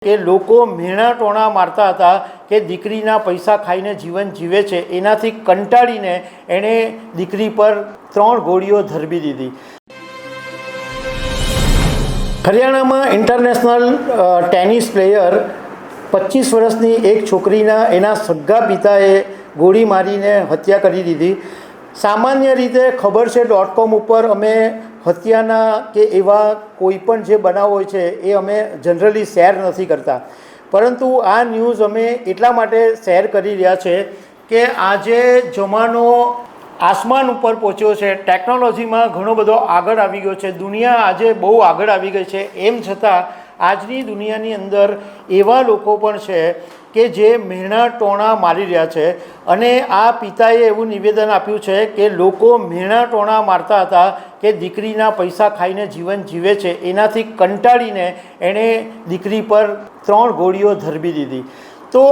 કે લોકો મેણા ટોણા મારતા હતા કે દીકરીના પૈસા ખાઈને જીવન જીવે છે, એનાથી કંટાળીને એણે દીકરી પર 3 ગોળીઓ ધરબી દીધી. હરિયાણામાં ઇન્ટરનેશનલ ટેનિસ પ્લેયર 25 વર્ષની એક છોકરીના એના સગા પિતાએ ગોળી મારીને હત્યા કરી દીધી. સામાન્ય રીતે ખબર છે .com ઉપર અમે હત્યાના કે એવા કોઈ પણ જે બનાવ હોય છે એ અમે જનરલી શેર નથી કરતા, પરંતુ આ ન્યૂઝ અમે એટલા માટે શેર કરી રહ્યા છે કે આજે જમાનો આસમાન ઉપર પહોંચ્યો છે. ટેકનોલોજીમાં ઘણો બધો આગળ આવી ગયો છે. દુનિયા આજે બહુ આગળ આવી ગઈ છે. એમ છતાં આજની દુનિયાની અંદર એવા લોકો પણ છે કે જે મેણા ટોણા મારી રહ્યા છે. અને આ પિતાએ એવું નિવેદન આપ્યું છે કે લોકો મેણા ટોણા મારતા હતા કે દીકરીના પૈસા ખાઈને જીવન જીવે છે, એનાથી કંટાળીને એણે દીકરી પર 3 ગોળીઓ ધરબી દીધી. તો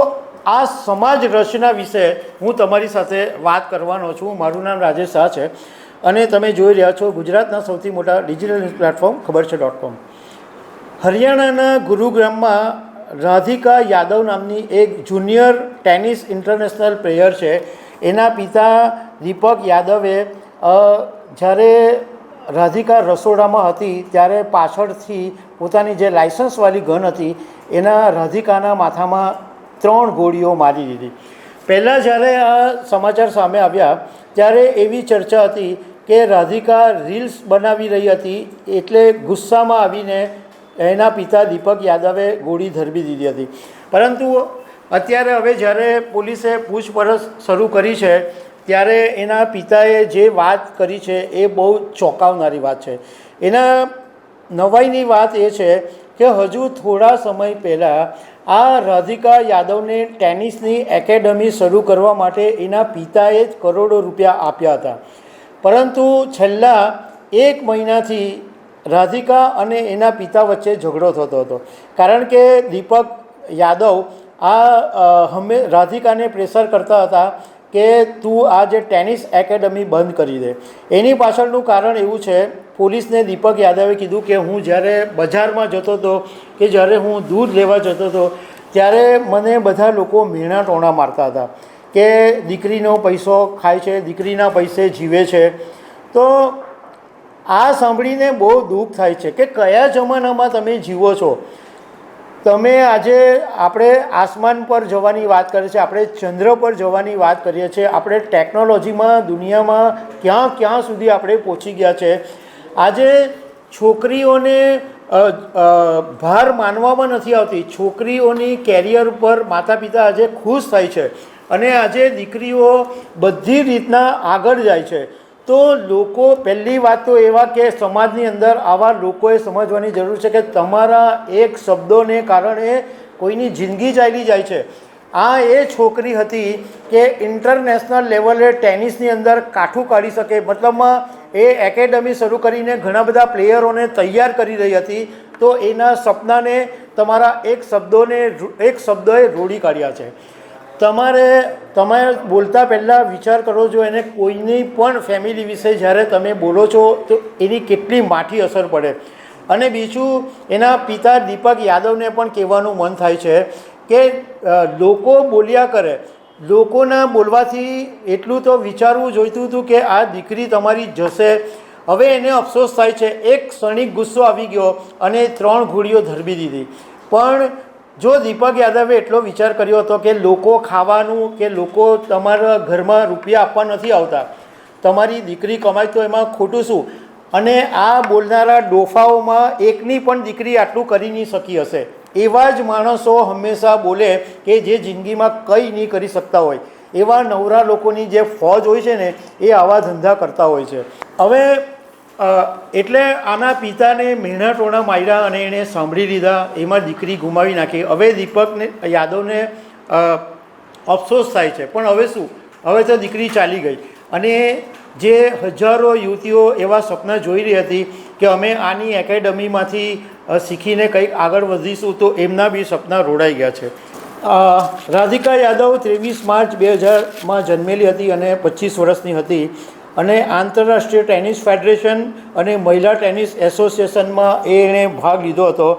આ સમાજ રચના વિશે હું તમારી સાથે વાત કરવાનો છું. મારું નામ રાજેશ શાહ છે અને તમે જોઈ રહ્યા છો ગુજરાતના સૌથી મોટા ડિજિટલ ન્યૂઝ પ્લેટફોર્મ ખબર છે .com. હરિયાણાના ગુરુગ્રામમાં રાધિકા યાદવ નામની એક જુનિયર ટેનિસ ઇન્ટરનેશનલ પ્લેયર છે. એના પિતા દીપક યાદવે જ્યારે રાધિકા રસોડામાં હતી ત્યારે પાછળથી પોતાની જે લાઇસન્સવાળી ગન હતી એના રાધિકાના માથામાં 3 ગોળીઓ મારી દીધી. પહેલાં જ્યારે આ સમાચાર સામે આવ્યા ત્યારે એવી ચર્ચા હતી કે રાધિકા રીલ્સ બનાવી રહી હતી, એટલે ગુસ્સામાં આવીને એના પિતા દીપક યાદવે ગોળી ધરબી દીધી હતી. પરંતુ અત્યારે હવે જ્યારે પોલીસે પૂછપરછ શરૂ કરી છે ત્યારે એના પિતાએ જે વાત કરી છે એ બહુ ચોંકાવનારી વાત છે. એના નવાઈની વાત એ છે કે હજુ થોડા સમય પહેલાં આ રાધિકા યાદવને ટેનિસની એકેડમી શરૂ કરવા માટે એના પિતાએ જ કરોડો રૂપિયા આપ્યા હતા. પરંતુ છેલ્લા 1 મહિનાથી રાધિકા અને એના પિતા વચ્ચે ઝઘડો થતો હતો, કારણ કે દીપક યાદવ રાધિકાને પ્રેશર કરતા હતા કે તું આ જે ટેનિસ એકેડમી બંધ કરી દે. એની પાછળનું કારણ એવું છે, પોલીસને દીપક યાદવે કીધું કે હું જ્યારે બજારમાં જતો હતો કે જ્યારે હું દૂધ લેવા જતો હતો ત્યારે મને બધા લોકો મેણા ટોણા મારતા હતા કે દીકરીનો પૈસો ખાય છે, દીકરીના પૈસે જીવે છે. તો આ સાંભળીને બહુ દુઃખ થાય છે કે કયા જમાનામાં તમે જીવો છો. તમે આજે આપણે આસમાન પર જવાની વાત કરીએ છીએ, આપણે ચંદ્ર પર જવાની વાત કરીએ છીએ, આપણે ટેકનોલોજીમાં દુનિયામાં ક્યાં ક્યાં સુધી આપણે પહોંચી ગયા છે. આજે છોકરીઓને ભાર માનવામાં નથી આવતી. છોકરીઓની કેરિયર પર માતા પિતા આજે ખુશ થાય છે અને આજે દીકરીઓ બધી રીતના આગળ જાય છે. તો લોકો, પહેલી વાત તો એવા કે સમાજની અંદર આવા લોકોએ સમજવાની જરૂર છે કે તમારા એક શબ્દોને કારણે કોઈની જિંદગી ચાલી જાય છે. આ એ છોકરી હતી કે ઇન્ટરનેશનલ લેવલે ટેનિસની અંદર કાઠું કાઢી શકે, મતલબમાં એ એકેડમી શરૂ કરીને ઘણા બધા પ્લેયરોને તૈયાર કરી રહી હતી. તો એના સપનાને તમારા એક શબ્દોએ રોડી કાઢ્યા છે. તમે બોલતા પહેલાં વિચાર કરો છો એને કોઈની પણ ફેમિલી વિશે જ્યારે તમે બોલો છો તો એની કેટલી માઠી અસર પડે. અને બીજું, એના પિતા દીપક યાદવને પણ કહેવાનું મન થાય છે કે લોકો બોલ્યા કરે, લોકોના બોલવાથી એટલું તો વિચારવું જોઈતું હતું કે આ દીકરી તમારી જશે. હવે એને અફસોસ થાય છે. એક ક્ષણિક ગુસ્સો આવી ગયો અને 3 ગોળીઓ ધરબી દીધી. પણ જો દીપક યાદવે એટલો વિચાર કર્યો હતો કે લોકો ખાવાનું કે લોકો તમારા ઘરમાં રૂપિયા આપવા નથી આવતા, તમારી દીકરી કમાય તો એમાં ખોટું શું. અને આ બોલનારા ડોફાઓમાં એકની પણ દીકરી આટલું કરી નહીં શકી હશે. એવા જ માણસો હંમેશા બોલે કે જે જિંદગીમાં કંઈ નહીં કરી શકતા હોય. એવા નવરા લોકોની જે ફોજ હોય છે ને એ આવા ધંધા કરતા હોય છે. હવે એટલે આના પિતાને મેણા ટોણા માર્યા અને એણે સાંભળી લીધા, એમાં દીકરી ગુમાવી નાખી. હવે દીપકને યાદવને અફસોસ થાય છે, પણ હવે શું, હવે તો દીકરી ચાલી ગઈ. અને જે હજારો યુવતીઓ એવા સપના જોઈ રહી હતી કે અમે આની એકેડમીમાંથી શીખીને કંઈક આગળ વધીશું, તો એમના બી સપના રોડાઈ ગયા છે. રાધિકા યાદવ 23 માર્ચ 2000માં જન્મેલી હતી અને 25 વર્ષની હતી. અને આંતરરાષ્ટ્રીય ટેનિસ ફેડરેશન અને મહિલા ટેનિસ એસોસિએશનમાં એણે ભાગ લીધો હતો.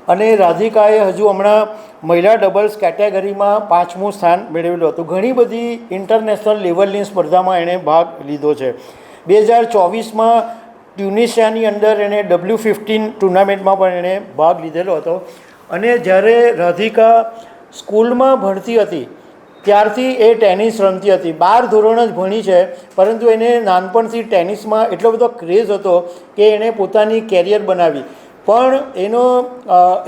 અને રાધિકાએ હજુ હમણાં મહિલા ડબલ્સ કેટેગરીમાં 5મું સ્થાન મેળવેલું હતું. ઘણી બધી ઇન્ટરનેશનલ લેવલની સ્પર્ધામાં એણે ભાગ લીધો છે. 2024માં ટ્યુનિશિયાની અંદર એણે W15 ટુર્નામેન્ટમાં પણ એણે ભાગ લીધેલો હતો. અને જ્યારે રાધિકા સ્કૂલમાં ભણતી હતી ત્યારથી એ ટેનિસ રમતી હતી. 12 ધોરણ જ ભણી છે, પરંતુ એને નાનપણથી ટેનિસમાં એટલો બધો ક્રેઝ હતો કે એણે પોતાની કેરિયર બનાવી. પણ એનો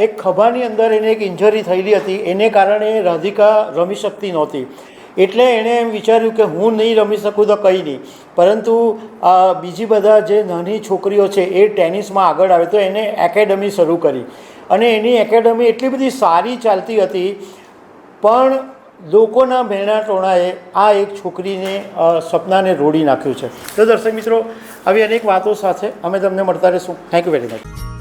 એક ખભાની અંદર એને એક ઇન્જરી થયેલી હતી, એને કારણે રાધિકા રમી શકતી નહોતી. એટલે એણે એમ વિચાર્યું કે હું નહીં રમી શકું તો કંઈ નહીં, પરંતુ બીજી બધા જે નાની છોકરીઓ છે એ ટેનિસમાં આગળ આવે તો એને એકેડમી શરૂ કરી. અને એની એકેડમી એટલી બધી સારી ચાલતી હતી, પણ લોકોના બહેણા ટોણાએ આ એક છોકરીને સપનાને રોડી નાખ્યું છે. તો દર્શક મિત્રો, આવી અનેક વાતો સાથે અમે તમને મળતા રહીશું. Thank you very much.